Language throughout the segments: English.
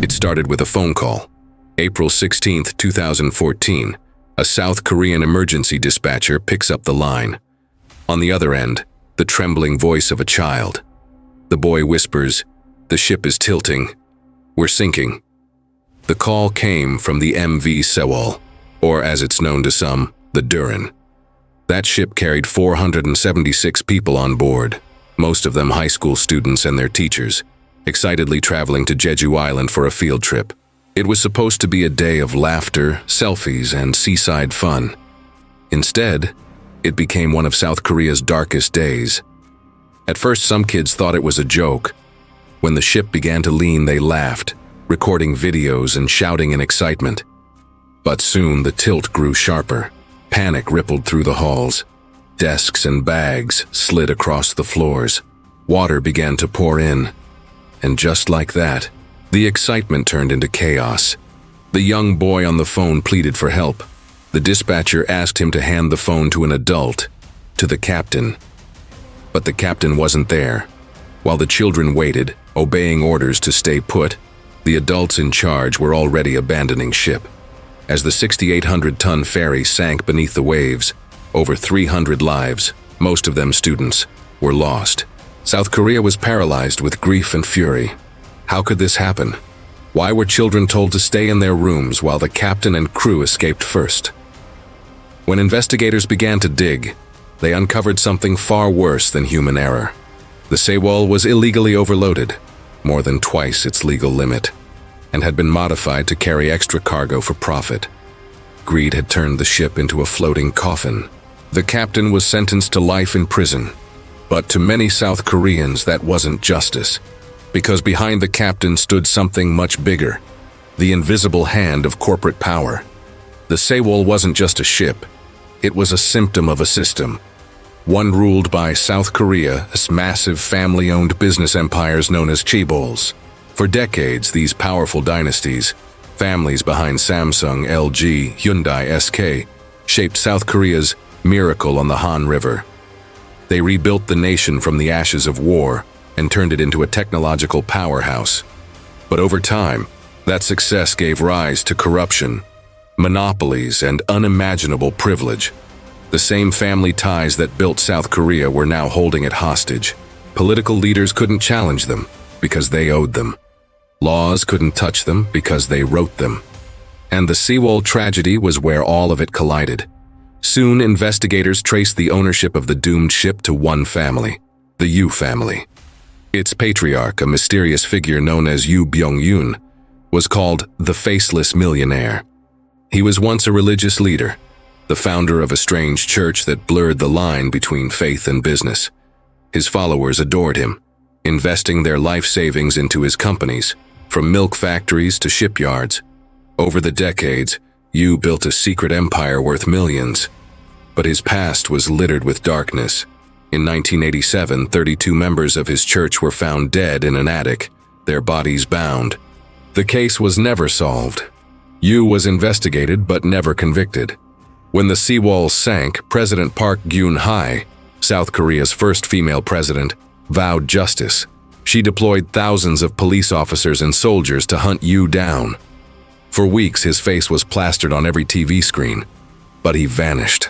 It started with a phone call. April 16, 2014, a South Korean emergency dispatcher picks up the line. On the other end, the trembling voice of a child. The boy whispers, "The ship is tilting. We're sinking." The call came from the MV Sewol, or as it's known to some, the Duran. That ship carried 476 people on board, most of them high school students and their teachers, excitedly traveling to Jeju Island for a field trip. It was supposed to be a day of laughter, selfies, and seaside fun. Instead, it became one of South Korea's darkest days. At first, some kids thought it was a joke. When the ship began to lean, they laughed, recording videos and shouting in excitement. But soon the tilt grew sharper. Panic rippled through the halls. Desks and bags slid across the floors. Water began to pour in. And just like that, the excitement turned into chaos. The young boy on the phone pleaded for help. The dispatcher asked him to hand the phone to an adult, to the captain. But the captain wasn't there. While the children waited, obeying orders to stay put, the adults in charge were already abandoning ship. As the 6,800-ton ferry sank beneath the waves, over 300 lives, most of them students, were lost. South Korea was paralyzed with grief and fury. How could this happen? Why were children told to stay in their rooms while the captain and crew escaped first? When investigators began to dig, they uncovered something far worse than human error. The Sewol was illegally overloaded, more than twice its legal limit, and had been modified to carry extra cargo for profit. Greed had turned the ship into a floating coffin. The captain was sentenced to life in prison, but to many South Koreans that wasn't justice, because behind the captain stood something much bigger, the invisible hand of corporate power. The Sewol wasn't just a ship, it was a symptom of a system, one ruled by South Korea's massive family-owned business empires known as chaebols. For decades, these powerful dynasties, families behind Samsung, LG, Hyundai, SK, shaped South Korea's miracle on the Han River. They rebuilt the nation from the ashes of war and turned it into a technological powerhouse. But over time, that success gave rise to corruption, monopolies, and unimaginable privilege. The same family ties that built South Korea were now holding it hostage. Political leaders couldn't challenge them because they owed them. Laws couldn't touch them because they wrote them. And the Sewol tragedy was where all of it collided. Soon, investigators traced the ownership of the doomed ship to one family, the Yu family. Its patriarch, a mysterious figure known as Yu Byung-yoon, was called the Faceless Millionaire. He was once a religious leader, the founder of a strange church that blurred the line between faith and business. His followers adored him, investing their life savings into his companies, from milk factories to shipyards. Over the decades, Yu built a secret empire worth millions. But his past was littered with darkness. In 1987, 32 members of his church were found dead in an attic, their bodies bound. The case was never solved. Yu was investigated but never convicted. When the Sewol sank, President Park Geun-hye, South Korea's first female president, vowed justice. She deployed thousands of police officers and soldiers to hunt Yu down. For weeks, his face was plastered on every TV screen, but he vanished.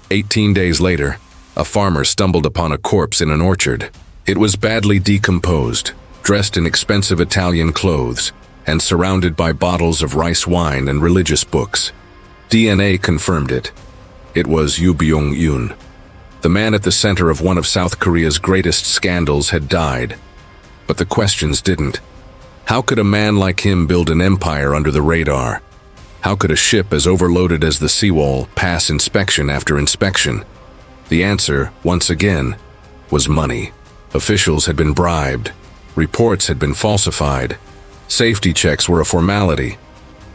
18 days later, a farmer stumbled upon a corpse in an orchard. It was badly decomposed, dressed in expensive Italian clothes, and surrounded by bottles of rice wine and religious books. DNA confirmed it. It was Yu Byung-yoon. The man at the center of one of South Korea's greatest scandals had died. But the questions didn't. How could a man like him build an empire under the radar? How could a ship as overloaded as the Sewol pass inspection after inspection? The answer, once again, was money. Officials had been bribed. Reports had been falsified. Safety checks were a formality.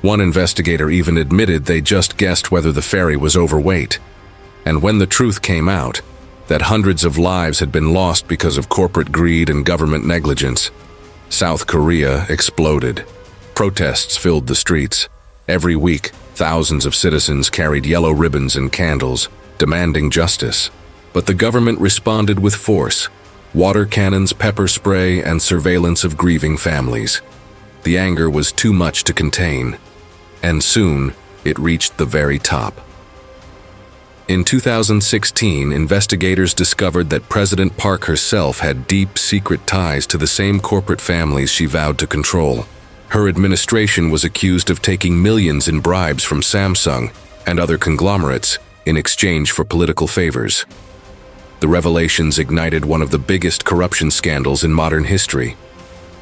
One investigator even admitted they just guessed whether the ferry was overweight. And when the truth came out, that hundreds of lives had been lost because of corporate greed and government negligence, South Korea exploded. Protests filled the streets. Every week, thousands of citizens carried yellow ribbons and candles, demanding justice. But the government responded with force: water cannons, pepper spray, and surveillance of grieving families. The anger was too much to contain, and soon it reached the very top. In 2016, investigators discovered that President Park herself had deep, secret ties to the same corporate families she vowed to control. Her administration was accused of taking millions in bribes from Samsung and other conglomerates in exchange for political favors. The revelations ignited one of the biggest corruption scandals in modern history.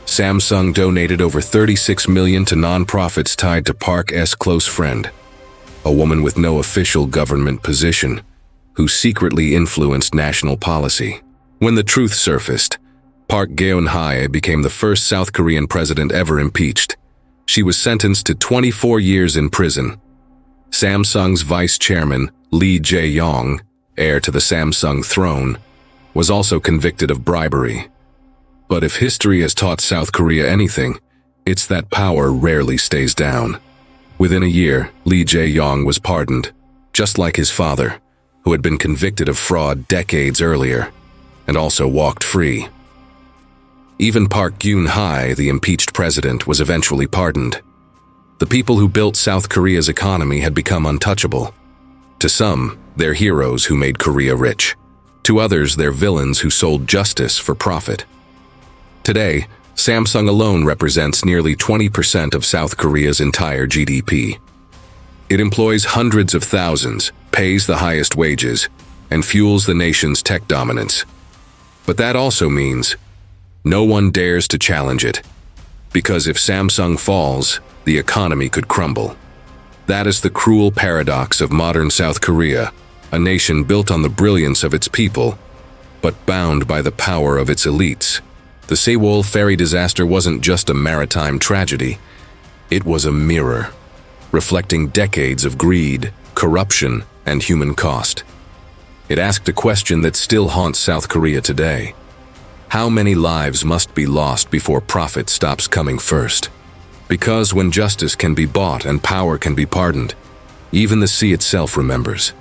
Samsung donated over $36 million to nonprofits tied to Park's close friend, a woman with no official government position, who secretly influenced national policy. When the truth surfaced, Park Geun-hye became the first South Korean president ever impeached. She was sentenced to 24 years in prison. Samsung's vice chairman, Lee Jae-yong, heir to the Samsung throne, was also convicted of bribery. But if history has taught South Korea anything, it's that power rarely stays down. Within a year, Lee Jae-yong was pardoned, just like his father, who had been convicted of fraud decades earlier, and also walked free. Even Park Geun-hye, the impeached president, was eventually pardoned. The people who built South Korea's economy had become untouchable. To some, they're heroes who made Korea rich. To others, they're villains who sold justice for profit. Today, Samsung alone represents nearly 20% of South Korea's entire GDP. It employs hundreds of thousands, pays the highest wages, and fuels the nation's tech dominance. But that also means no one dares to challenge it, because if Samsung falls, the economy could crumble. That is the cruel paradox of modern South Korea, a nation built on the brilliance of its people, but bound by the power of its elites. The Sewol Ferry Disaster wasn't just a maritime tragedy. It was a mirror, reflecting decades of greed, corruption, and human cost. It asked a question that still haunts South Korea today. How many lives must be lost before profit stops coming first? Because when justice can be bought and power can be pardoned, even the sea itself remembers.